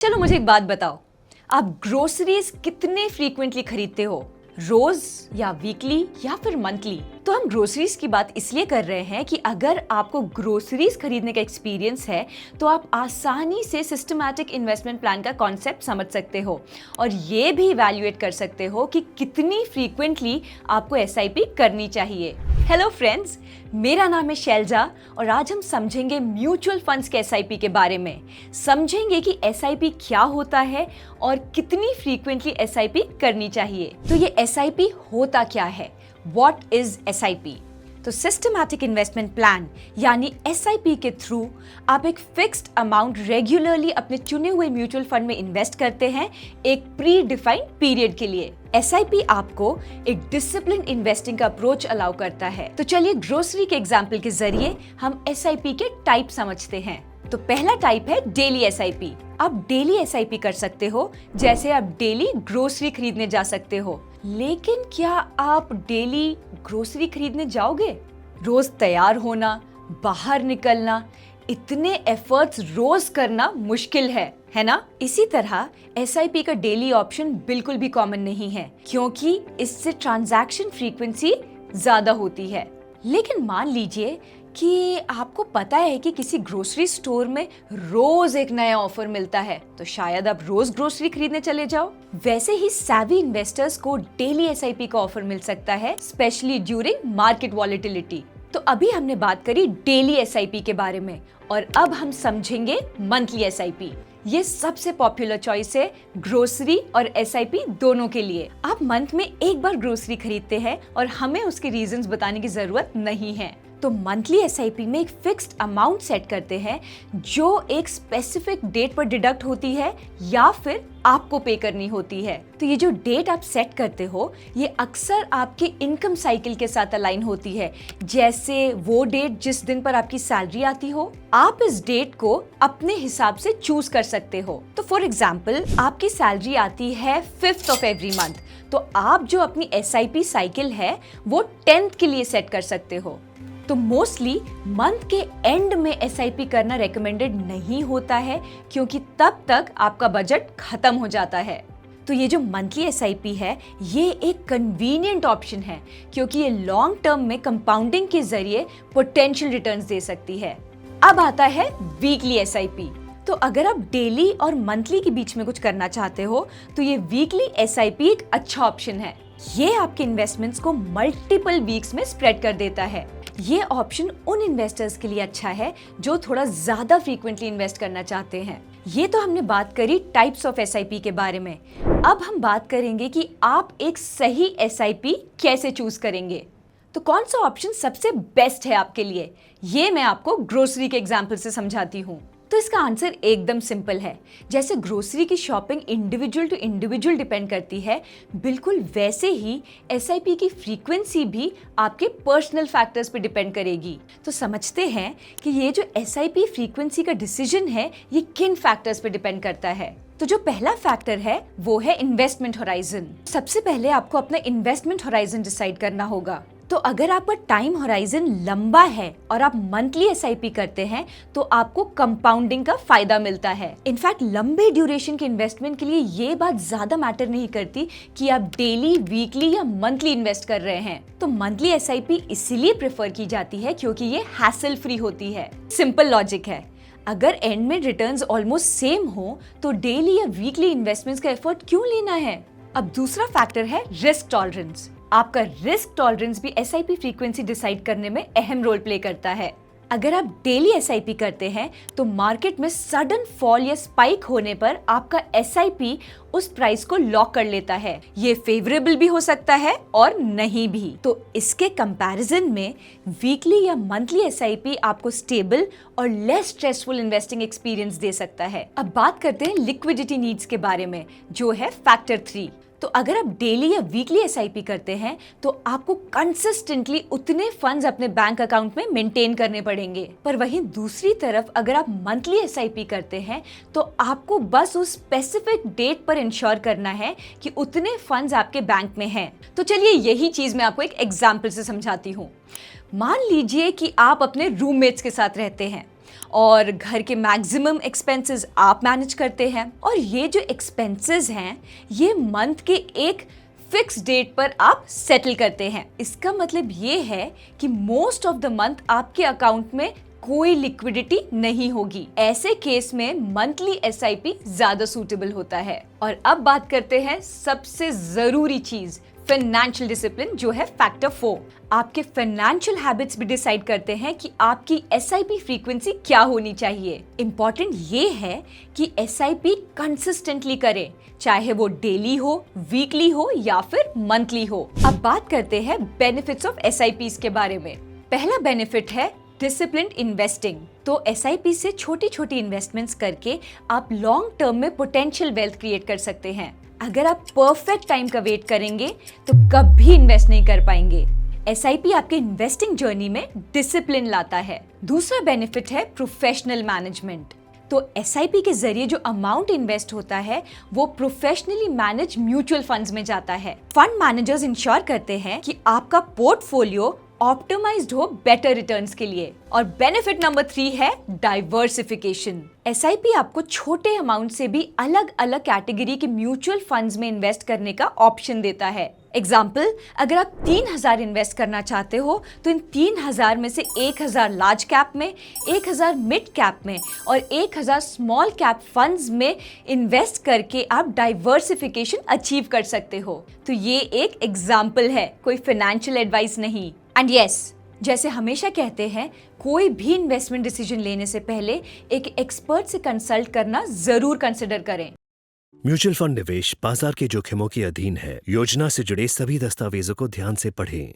चलो मुझे एक बात बताओ, आप ग्रोसरीज कितने फ्रीक्वेंटली खरीदते हो? रोज या वीकली या फिर मंथली? तो हम ग्रोसरीज की बात इसलिए कर रहे हैं कि अगर आपको ग्रोसरीज खरीदने का एक्सपीरियंस है तो आप आसानी से सिस्टमैटिक इन्वेस्टमेंट प्लान का कॉन्सेप्ट समझ सकते हो और ये भी इवैल्यूएट कर सकते हो कि कितनी फ्रीक्वेंटली आपको एसआईपी करनी चाहिए। हेलो फ्रेंड्स, मेरा नाम है शैलजा और आज हम समझेंगे म्यूचुअल फंड्स के एसआईपी के बारे में। समझेंगे कि एसआईपी क्या होता है और कितनी फ्रीक्वेंटली एसआईपी करनी चाहिए। तो ये एसआईपी होता क्या है? What is SIP? तो सिस्टमैटिक इन्वेस्टमेंट प्लान यानी एसआईपी के थ्रू आप एक फिक्स्ड अमाउंट रेगुलरली अपने चुने हुए म्यूचुअल फंड में इन्वेस्ट करते हैं एक प्री डिफाइंड पीरियड के लिए। एसआईपी आपको एक डिसिप्लिन इन्वेस्टिंग का अप्रोच अलाउ करता है। तो चलिए ग्रोसरी के एग्जाम्पल के जरिए हम एसआईपी के टाइप समझते हैं। तो पहला टाइप है डेली एसआईपी। आप डेली एसआईपी कर सकते हो, जैसे आप डेली ग्रोसरी खरीदने जा सकते हो। लेकिन क्या आप डेली ग्रोसरी खरीदने जाओगे? रोज तैयार होना, बाहर निकलना, इतने एफर्ट्स रोज करना मुश्किल है ना? इसी तरह एसआईपी का डेली ऑप्शन बिल्कुल भी कॉमन नहीं है, क्योंकि इससे ट्रांजैक्शन फ्रीक्वेंसी ज्यादा होती है। लेकिन मान लीजिए कि आपको पता है कि किसी ग्रोसरी स्टोर में रोज एक नया ऑफर मिलता है, तो शायद आप रोज ग्रोसरी खरीदने चले जाओ। वैसे ही सैवी इन्वेस्टर्स को डेली एसआईपी का ऑफर मिल सकता है, स्पेशली ड्यूरिंग मार्केट वॉलेटिलिटी। तो अभी हमने बात करी डेली एसआईपी के बारे में और अब हम समझेंगे मंथली एसआईपी। ये सबसे पॉपुलर चॉइस है ग्रोसरी और एसआईपी दोनों के लिए। आप मंथ में एक बार ग्रोसरी खरीदते हैं और हमें उसके रीजंस बताने की जरूरत नहीं है। तो मंथली एसआईपी में एक फिक्स्ड अमाउंट सेट करते हैं जो एक स्पेसिफिक डेट पर डिडक्ट होती है या फिर आपको पे करनी होती है। तो ये जो डेट आप सेट करते हो ये अक्सर आपके इनकम साइकिल के साथ अलाइन होती है, जैसे वो डेट जिस दिन पर आपकी सैलरी आती हो। आप इस डेट को अपने हिसाब से चूज कर सकते हो। तो फॉर एग्जाम्पल आपकी सैलरी आती है 5th ऑफ एवरी मंथ, तो आप जो अपनी एसआईपी साइकिल है वो 10th के लिए सेट कर सकते हो। तो मोस्टली मंथ के एंड में एसआईपी करना रेकमेंडेड नहीं होता है, क्योंकि तब तक आपका बजट खत्म हो जाता है। तो ये जो मंथली एसआईपी है ये एक कन्वीनियंट ऑप्शन है, क्योंकि ये लॉन्ग टर्म में कंपाउंडिंग के जरिए पोटेंशियल रिटर्न्स दे सकती है। अब आता है वीकली एसआईपी। तो अगर आप डेली और मंथली के बीच में कुछ करना चाहते हो तो ये वीकली एसआईपी एक अच्छा ऑप्शन है। ये आपके इन्वेस्टमेंट्स को मल्टीपल वीक्स में स्प्रेड कर देता है। ये ऑप्शन उन इन्वेस्टर्स के लिए अच्छा है जो थोड़ा ज्यादा फ्रीक्वेंटली इन्वेस्ट करना चाहते हैं। ये तो हमने बात करी टाइप्स ऑफ एसआईपी के बारे में। अब हम बात करेंगे कि आप एक सही एसआईपी कैसे चूज करेंगे। तो कौन सा ऑप्शन सबसे बेस्ट है आपके लिए, ये मैं आपको ग्रोसरी के एग्जाम्पल से समझाती हूँ। तो इसका आंसर एकदम सिंपल है। जैसे ग्रोसरी की shopping individual to individual depend करती है, बिल्कुल वैसे ही एसआईपी की फ्रीक्वेंसी भी आपके पर्सनल फैक्टर्स पे डिपेंड करेगी। तो समझते हैं कि ये जो एसआईपी फ्रीक्वेंसी का डिसीजन है ये किन फैक्टर्स पे डिपेंड करता है। तो जो पहला फैक्टर है वो है इन्वेस्टमेंट होराइजन। सबसे पहले आपको अपना इन्वेस्टमेंट होराइजन डिसाइड करना होगा। तो अगर आपका टाइम होराइजन लंबा है और आप मंथली एसआईपी करते हैं तो आपको कंपाउंडिंग का फायदा मिलता है। इनफैक्ट लंबे ड्यूरेशन के इन्वेस्टमेंट के लिए ये बात ज्यादा मैटर नहीं करती कि आप डेली, वीकली या मंथली इन्वेस्ट कर रहे हैं। तो मंथली एसआईपी इसीलिए प्रेफर की जाती है क्योंकि ये हैसल फ्री होती है। सिंपल लॉजिक है, अगर एंड में रिटर्न्स ऑलमोस्ट सेम हो तो डेली या वीकली इन्वेस्टमेंट्स का एफर्ट क्यों लेना है। अब दूसरा फैक्टर है रिस्क टॉलरेंस। आपका रिस्क टॉलरेंस भी एसआईपी फ्रीक्वेंसी डिसाइड करने में अहम रोल प्ले करता है। अगर आप डेली एसआईपी करते हैं तो मार्केट में सडन फॉल या स्पाइक होने पर आपका एसआईपी उस प्राइस को लॉक कर लेता है। ये फेवरेबल भी हो सकता है और नहीं भी। तो इसके कंपैरिजन में वीकली या मंथली एसआईपी आपको स्टेबल और लेस स्ट्रेसफुल इन्वेस्टिंग एक्सपीरियंस दे सकता है। अब बात करते हैं लिक्विडिटी नीड्स के बारे में, जो है फैक्टर 3। तो अगर आप डेली या वीकली एसआईपी करते हैं तो आपको कंसिस्टेंटली उतने फंड्स अपने बैंक अकाउंट में मेंटेन करने पड़ेंगे। पर वहीं दूसरी तरफ अगर आप मंथली एसआईपी करते हैं तो आपको बस उस स्पेसिफिक डेट पर इंश्योर करना है कि उतने फंड्स आपके बैंक में हैं। तो चलिए यही चीज मैं आपको एक एग्जांपल से समझाती हूँ। मान लीजिए कि आप अपने रूममेट्स के साथ रहते हैं और घर के मैक्सिमम एक्सपेंसेस आप मैनेज करते हैं, और ये जो एक्सपेंसेस हैं ये मंथ के एक फिक्स डेट पर आप सेटल करते हैं। इसका मतलब ये है कि मोस्ट ऑफ द मंथ आपके अकाउंट में कोई लिक्विडिटी नहीं होगी। ऐसे केस में मंथली एसआईपी ज्यादा सूटेबल होता है। और अब बात करते हैं सबसे जरूरी चीज, फाइनेंशियल डिसिप्लिन, जो है फैक्टर 4। आपके फाइनेंशियल हैबिट्स भी डिसाइड करते हैं कि आपकी एसआईपी फ्रीक्वेंसी क्या होनी चाहिए। इंपॉर्टेंट ये है कि एसआईपी कंसिस्टेंटली करें, चाहे वो डेली हो, वीकली हो या फिर मंथली हो। अब बात करते हैं बेनिफिट्स ऑफ एसआईपीज के बारे में। पहला बेनिफिट है डिसिप्लिन्ड इन्वेस्टिंग। तो एसआईपी से छोटी छोटी इन्वेस्टमेंट्स करके आप लॉन्ग टर्म में पोटेंशियल वेल्थ क्रिएट कर सकते हैं। अगर आप परफेक्ट टाइम का वेट करेंगे तो कभी इन्वेस्ट नहीं कर पाएंगे। एसआईपी आपके इन्वेस्टिंग जर्नी में डिसिप्लिन लाता है। दूसरा बेनिफिट है प्रोफेशनल मैनेजमेंट। तो एसआईपी के जरिए जो अमाउंट इन्वेस्ट होता है वो प्रोफेशनली मैनेज म्यूचुअल फंड्स में जाता है। फंड मैनेजर्स इंश्योर करते हैं कि आपका पोर्टफोलियो ऑप्टिमाइज्ड हो बेटर रिटर्न्स के लिए। और बेनिफिट नंबर 3 है डाइवर्सिफिकेशन। एसआईपी आपको छोटे अमाउंट से भी अलग अलग कैटेगरी के म्यूचुअल फंड्स में इन्वेस्ट करने का ऑप्शन देता है। एग्जाम्पल, अगर आप 3000 इन्वेस्ट करना चाहते हो तो इन 3000 में से 1000 लार्ज कैप में, 1000 मिड कैप में और 1000 स्मॉल कैप फंड्स में इन्वेस्ट करके आप डाइवर्सिफिकेशन अचीव कर सकते हो। तो ये एक एग्जाम्पल है, कोई फाइनेंशियल एडवाइस नहीं। एंड यस, जैसे हमेशा कहते हैं, कोई भी इन्वेस्टमेंट डिसीजन लेने से पहले एक एक्सपर्ट से कंसल्ट करना जरूर कंसिडर करें। म्यूचुअल फंड निवेश बाजार के जोखिमों के अधीन है। योजना से जुड़े सभी दस्तावेजों को ध्यान से पढ़ें।